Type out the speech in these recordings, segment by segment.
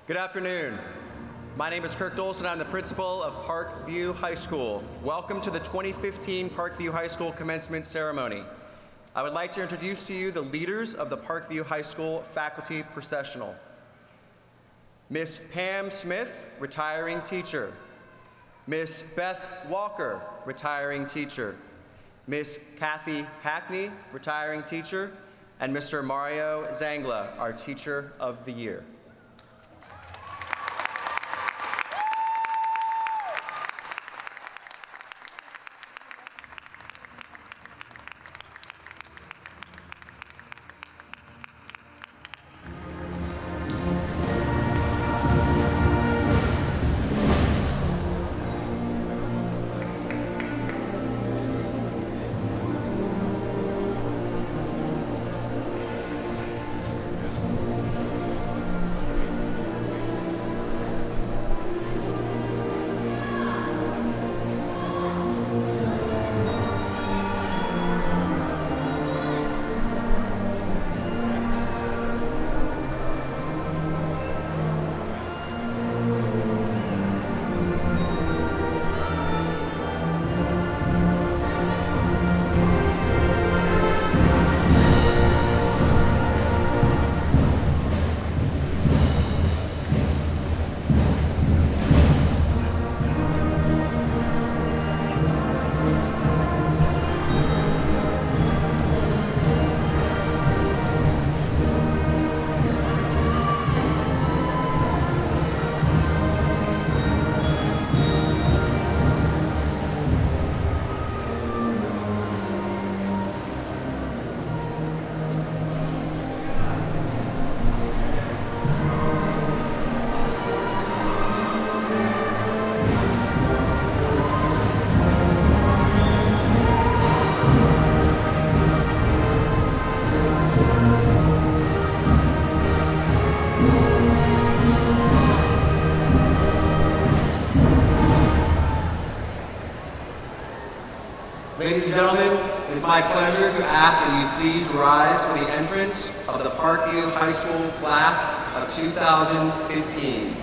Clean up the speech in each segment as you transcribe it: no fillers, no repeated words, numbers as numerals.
Good afternoon. My name is Kirk Dolson. I'm the principal of Parkview High School. Welcome to the 2015 Parkview High School commencement ceremony. I would like to introduce to you the leaders of the Parkview High School faculty processional. Miss Pam Smith, retiring teacher. Miss Beth Walker, retiring teacher. Miss Kathy Hackney, retiring teacher. And Mr. Mario Zangla, our Teacher of the Year. Ladies and gentlemen, it is my pleasure to ask that you please rise for the entrance of the Parkview High School class of 2015.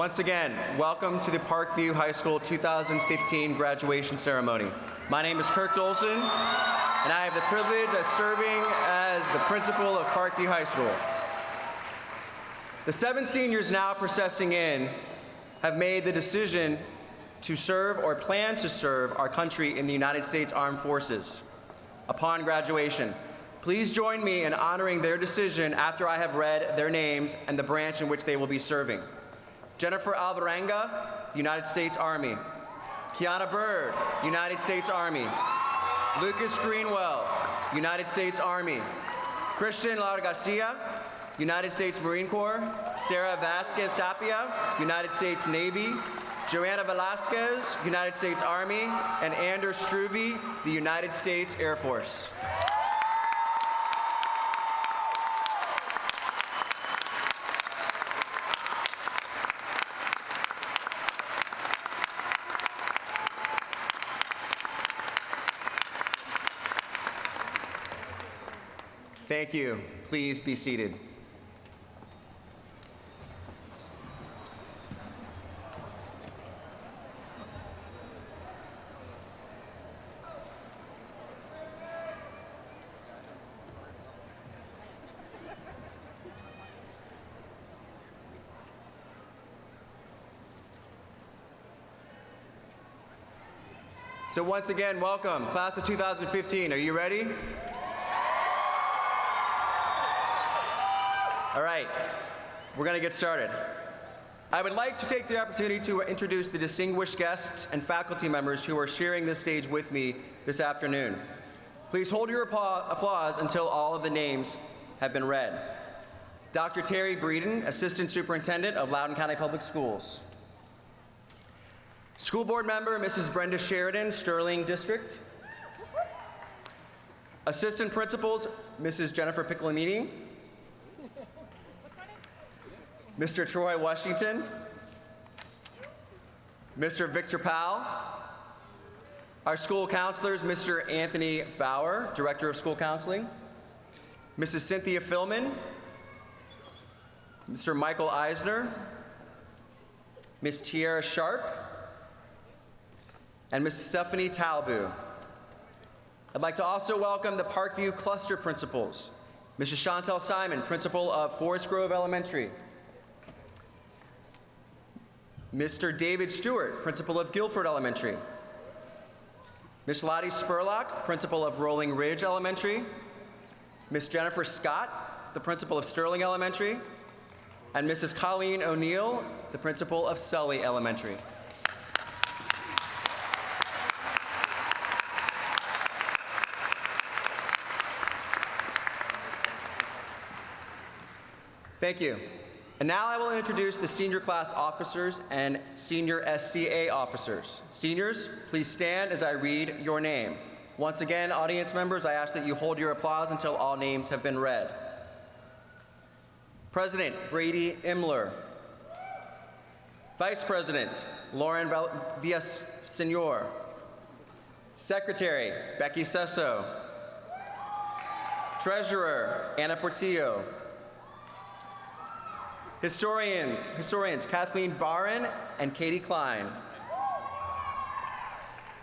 Once again, welcome to the Parkview High School 2015 graduation ceremony. My name is Kirk Dolson, and I have the privilege of serving as the principal of Parkview High School. The 7 seniors now processing in have made the decision to serve or plan to serve our country in the United States Armed Forces upon graduation. Please join me in honoring their decision after I have read their names and the branch in which they will be serving. Jennifer Alvarenga, United States Army. Kiana Bird, United States Army. Lucas Greenwell, United States Army. Christian Laura Garcia, United States Marine Corps. Sarah Vasquez Tapia, United States Navy. Joanna Velasquez, United States Army. And Anders Struve, the United States Air Force. Thank you. Please be seated. So once again, welcome, class of 2015. Are you ready? All right, we're going to get started. I would like to take the opportunity to introduce the distinguished guests and faculty members who are sharing this stage with me this afternoon. Please hold your applause until all of the names have been read. Dr. Terry Breeden, Assistant Superintendent of Loudoun County Public Schools. School Board Member, Mrs. Brenda Sheridan, Sterling District. Assistant Principals, Mrs. Jennifer Piccolomini. Mr. Troy Washington, Mr. Victor Powell, our school counselors, Mr. Anthony Bauer, Director of School Counseling, Mrs. Cynthia Philman, Mr. Michael Eisner, Ms. Tiara Sharp, and Ms. Stephanie Talbot. I'd like to also welcome the Parkview Cluster Principals, Mrs. Chantel Simon, Principal of Forest Grove Elementary, Mr. David Stewart, Principal of Guilford Elementary. Ms. Lottie Spurlock, Principal of Rolling Ridge Elementary. Ms. Jennifer Scott, the Principal of Sterling Elementary. And Mrs. Colleen O'Neill, the Principal of Sully Elementary. Thank you. And now I will introduce the senior class officers and senior SCA officers. Seniors, please stand as I read your name. Once again, audience members, I ask that you hold your applause until all names have been read. President Brady Imler. Vice President Lauren Villasenor. Secretary Becky Sesso. Treasurer Anna Portillo. Historians Kathleen Barron and Katie Klein.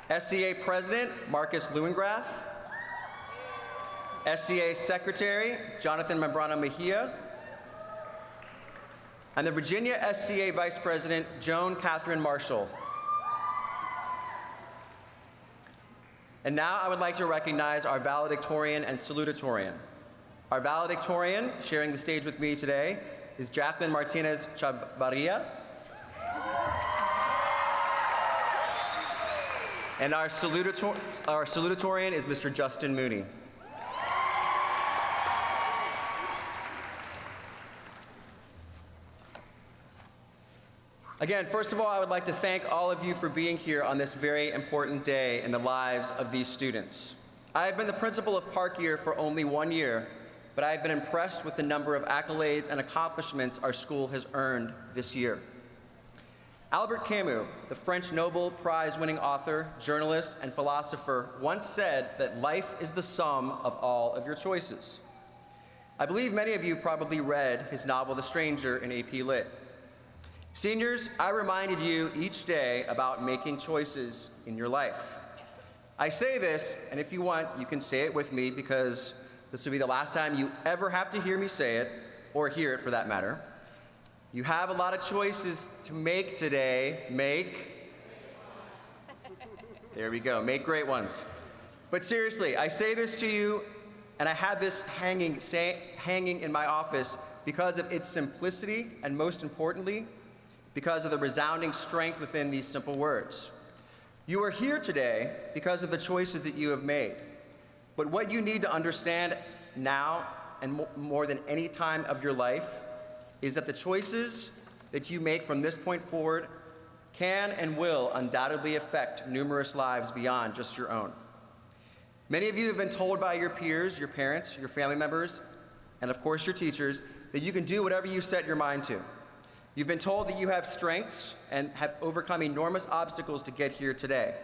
SCA President Marcus Lewengrath. SCA Secretary Jonathan Membrana Mejia. And the Virginia SCA Vice President Joan Catherine Marshall. And now I would like to recognize our valedictorian and salutatorian. Our valedictorian sharing the stage with me today is Jacqueline Martinez Chavarria. And our salutatorian is Mr. Justin Mooney. Again, first of all, I would like to thank all of you for being here on this very important day in the lives of these students. I have been the principal of Park Year for only 1 year, but I have been impressed with the number of accolades and accomplishments our school has earned this year. Albert Camus, the French Nobel Prize-winning author, journalist, and philosopher, once said that life is the sum of all of your choices. I believe many of you probably read his novel, The Stranger, in AP Lit. Seniors, I reminded you each day about making choices in your life. I say this, and if you want, you can say it with me because this will be the last time you ever have to hear me say it, or hear it for that matter. You have a lot of choices to make today. There we go, make great ones. But seriously, I say this to you, and I have this hanging in my office because of its simplicity, and most importantly, because of the resounding strength within these simple words. You are here today because of the choices that you have made. But what you need to understand now, and more than any time of your life, is that the choices that you make from this point forward can and will undoubtedly affect numerous lives beyond just your own. Many of you have been told by your peers, your parents, your family members, and of course your teachers, that you can do whatever you set your mind to. You've been told that you have strengths and have overcome enormous obstacles to get here today.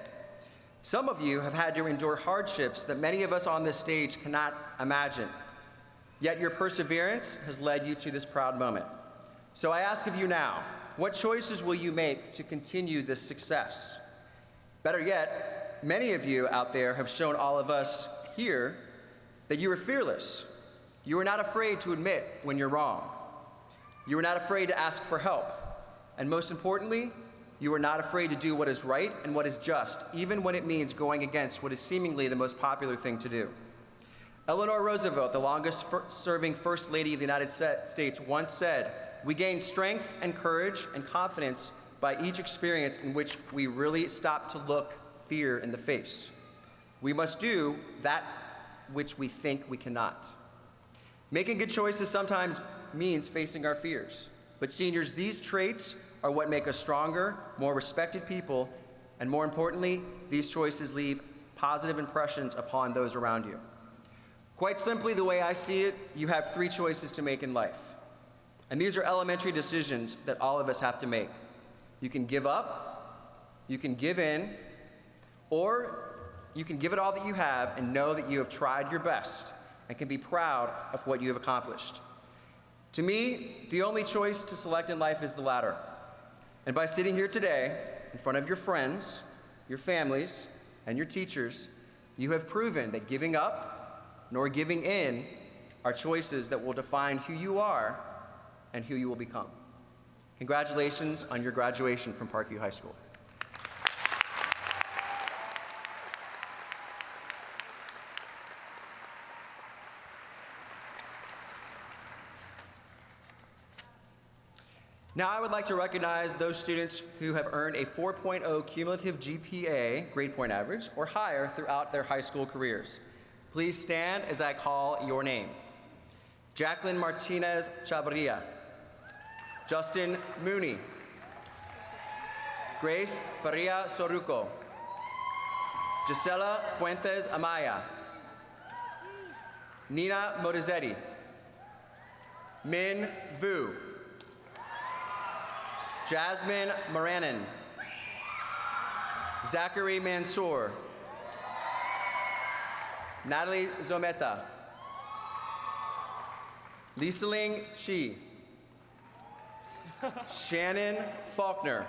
Some of you have had to endure hardships that many of us on this stage cannot imagine. Yet your perseverance has led you to this proud moment. So I ask of you now, what choices will you make to continue this success? Better yet, many of you out there have shown all of us here that you are fearless. You are not afraid to admit when you're wrong. You are not afraid to ask for help. And most importantly, you are not afraid to do what is right and what is just, even when it means going against what is seemingly the most popular thing to do. Eleanor Roosevelt, the longest-serving First Lady of the United States, once said, "We gain strength and courage and confidence by each experience in which we really stop to look fear in the face. We must do that which we think we cannot." Making good choices sometimes means facing our fears. But seniors, these traits are what make us stronger, more respected people, and more importantly, these choices leave positive impressions upon those around you. Quite simply, the way I see it, you have three choices to make in life. And these are elementary decisions that all of us have to make. You can give up, you can give in, or you can give it all that you have and know that you have tried your best and can be proud of what you have accomplished. To me, the only choice to select in life is the latter. And by sitting here today, in front of your friends, your families, and your teachers, you have proven that giving up nor giving in are choices that will define who you are and who you will become. Congratulations on your graduation from Parkview High School. Now I would like to recognize those students who have earned a 4.0 cumulative GPA, grade point average, or higher throughout their high school careers. Please stand as I call your name. Jacqueline Martinez Chavarria, Justin Mooney, Grace Parilla Soruco, Gisela Fuentes Amaya, Nina Morizzetti, Min Vu, Jasmine Moranin, Zachary Mansour, Natalie Zometa, Liseling Chi, Shannon Faulkner,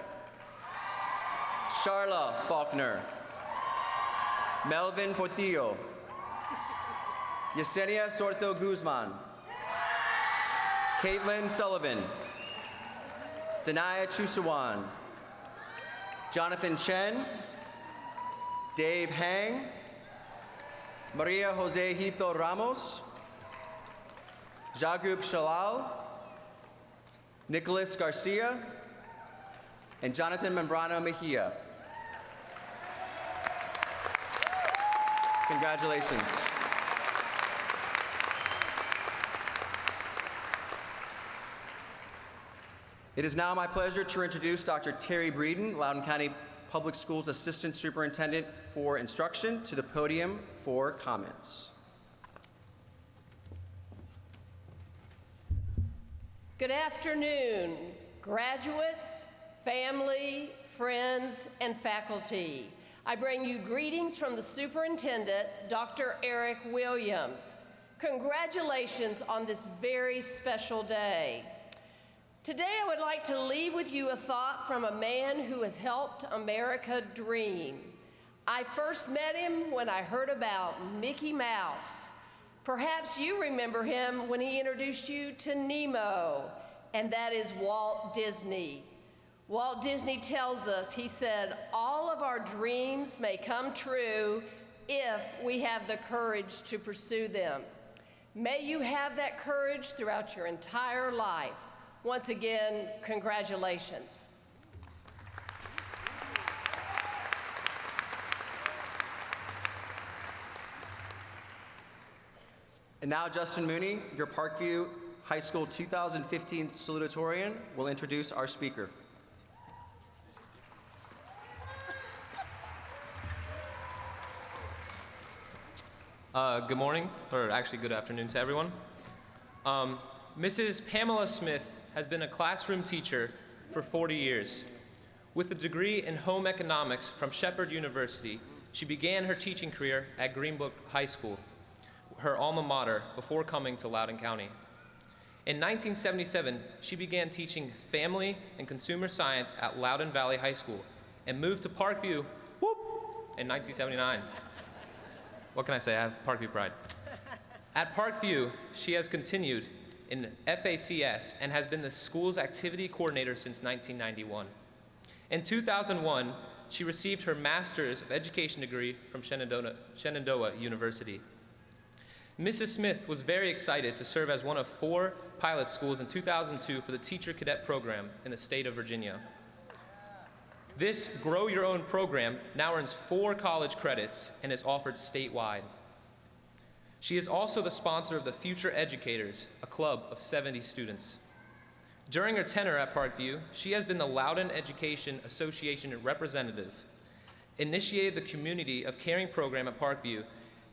Charla Faulkner, Melvin Portillo, Yesenia Sorto Guzman, Caitlin Sullivan, Danaya Chusawan, Jonathan Chen, Dave Hang, Maria Jose Hito Ramos, Jagrup Shalal, Nicholas Garcia, and Jonathan Membrano Mejia. Congratulations. It is now my pleasure to introduce Dr. Terry Breeden, Loudoun County Public Schools Assistant Superintendent for Instruction, to the podium for comments. Good afternoon, graduates, family, friends, and faculty. I bring you greetings from the Superintendent, Dr. Eric Williams. Congratulations on this very special day. Today, I would like to leave with you a thought from a man who has helped America dream. I first met him when I heard about Mickey Mouse. Perhaps you remember him when he introduced you to Nemo, and that is Walt Disney. Walt Disney tells us, he said, all of our dreams may come true if we have the courage to pursue them. May you have that courage throughout your entire life. Once again, congratulations. And now Justin Mooney, your Parkview High School 2015 salutatorian, will introduce our speaker. Good morning, or actually good afternoon to everyone. Mrs. Pamela Smith has been a classroom teacher for 40 years. With a degree in home economics from Shepherd University, she began her teaching career at Greenbrook High School, her alma mater, before coming to Loudoun County. In 1977, she began teaching family and consumer science at Loudoun Valley High School and moved to Parkview, in 1979. What can I say? I have Parkview pride. At Parkview, she has continued in FACS and has been the school's activity coordinator since 1991. In 2001, she received her Master's of Education degree from Shenandoah University. Mrs. Smith was very excited to serve as one of 4 pilot schools in 2002 for the Teacher Cadet Program in the state of Virginia. This Grow Your Own program now earns 4 college credits and is offered statewide. She is also the sponsor of the Future Educators, a club of 70 students. During her tenure at Parkview, she has been the Loudoun Education Association representative, initiated the Community of Caring program at Parkview,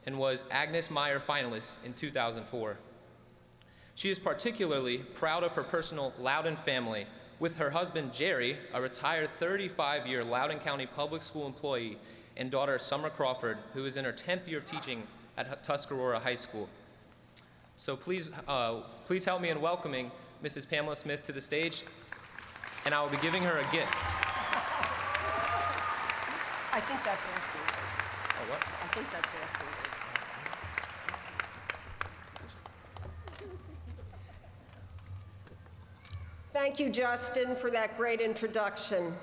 and was Agnes Meyer finalist in 2004. She is particularly proud of her personal Loudoun family, with her husband Jerry, a retired 35-year Loudoun County Public School employee, and daughter Summer Crawford, who is in her 10th year of teaching at Tuscarora High School. So please help me in welcoming Mrs. Pamela Smith to the stage, and I will be giving her a gift. I think that's afterwards. Oh, what? I think that's afterwards. Thank you, Justin, for that great introduction.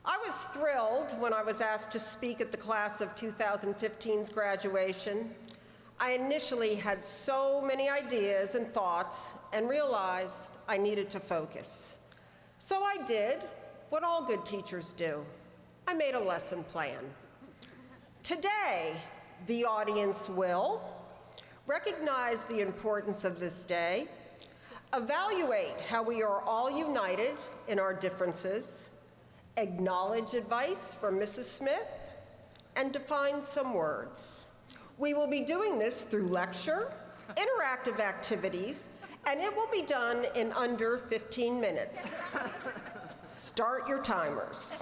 I was thrilled when I was asked to speak at the class of 2015's graduation. I initially had so many ideas and thoughts and realized I needed to focus. So I did what all good teachers do. I made a lesson plan. Today, the audience will recognize the importance of this day, evaluate how we are all united in our differences, acknowledge advice from Mrs. Smith, and define some words. We will be doing this through lecture, interactive activities, and it will be done in under 15 minutes. Start your timers.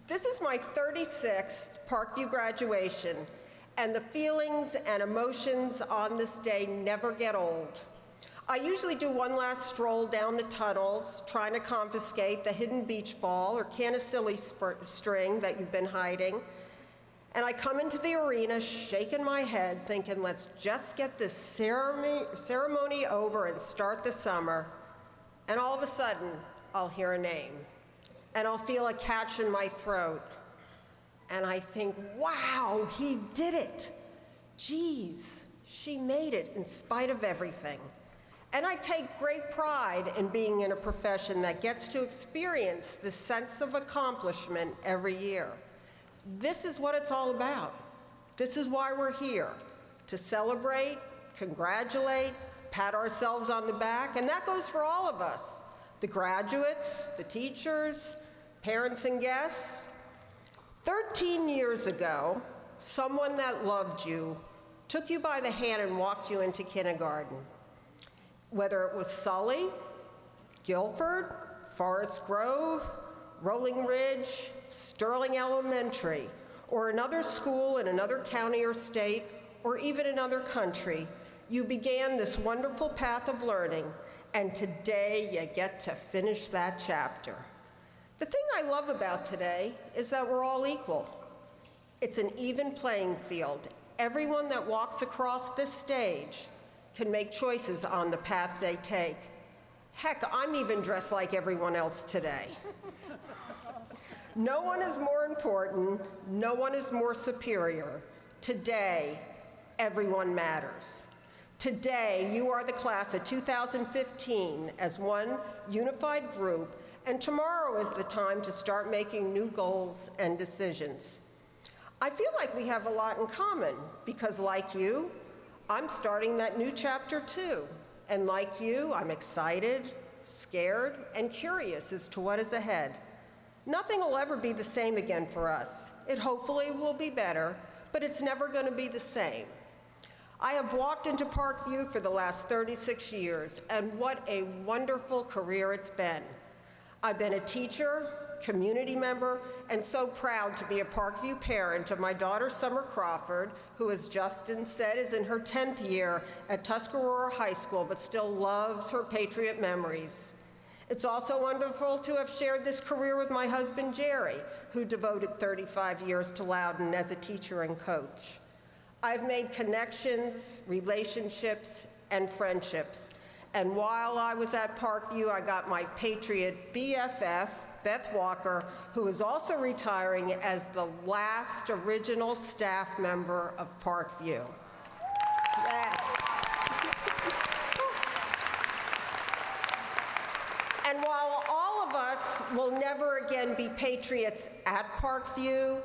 This is my 36th Parkview graduation, and the feelings and emotions on this day never get old. I usually do one last stroll down the tunnels, trying to confiscate the hidden beach ball or can of silly string that you've been hiding. And I come into the arena shaking my head, thinking, let's just get this ceremony over and start the summer. And all of a sudden, I'll hear a name, and I'll feel a catch in my throat. And I think, wow, he did it. Geez, she made it in spite of everything. And I take great pride in being in a profession that gets to experience this sense of accomplishment every year. This is what it's all about. This is why we're here, to celebrate, congratulate, pat ourselves on the back, and that goes for all of us, the graduates, the teachers, parents and guests. 13 years ago, someone that loved you took you by the hand and walked you into kindergarten. Whether it was Sully, Guilford, Forest Grove, Rolling Ridge, Sterling Elementary, or another school in another county or state, or even another country, you began this wonderful path of learning, and today you get to finish that chapter. The thing I love about today is that we're all equal. It's an even playing field. Everyone that walks across this stage can make choices on the path they take. Heck, I'm even dressed like everyone else today. No one is more important, no one is more superior. Today, everyone matters. Today, you are the class of 2015 as one unified group, and tomorrow is the time to start making new goals and decisions. I feel like we have a lot in common because, like you, I'm starting that new chapter too. And like you, I'm excited, scared, and curious as to what is ahead. Nothing will ever be the same again for us. It hopefully will be better, but it's never going to be the same. I have walked into Parkview for the last 36 years, and what a wonderful career it's been. I've been a teacher, community member, and so proud to be a Parkview parent of my daughter, Summer Crawford, who, as Justin said, is in her 10th year at Tuscarora High School, but still loves her Patriot memories. It's also wonderful to have shared this career with my husband, Jerry, who devoted 35 years to Loudon as a teacher and coach. I've made connections, relationships, and friendships. And while I was at Parkview, I got my Patriot BFF, Beth Walker, who is also retiring as the last original staff member of Parkview. Yes. And while all of us will never again be Patriots at Parkview,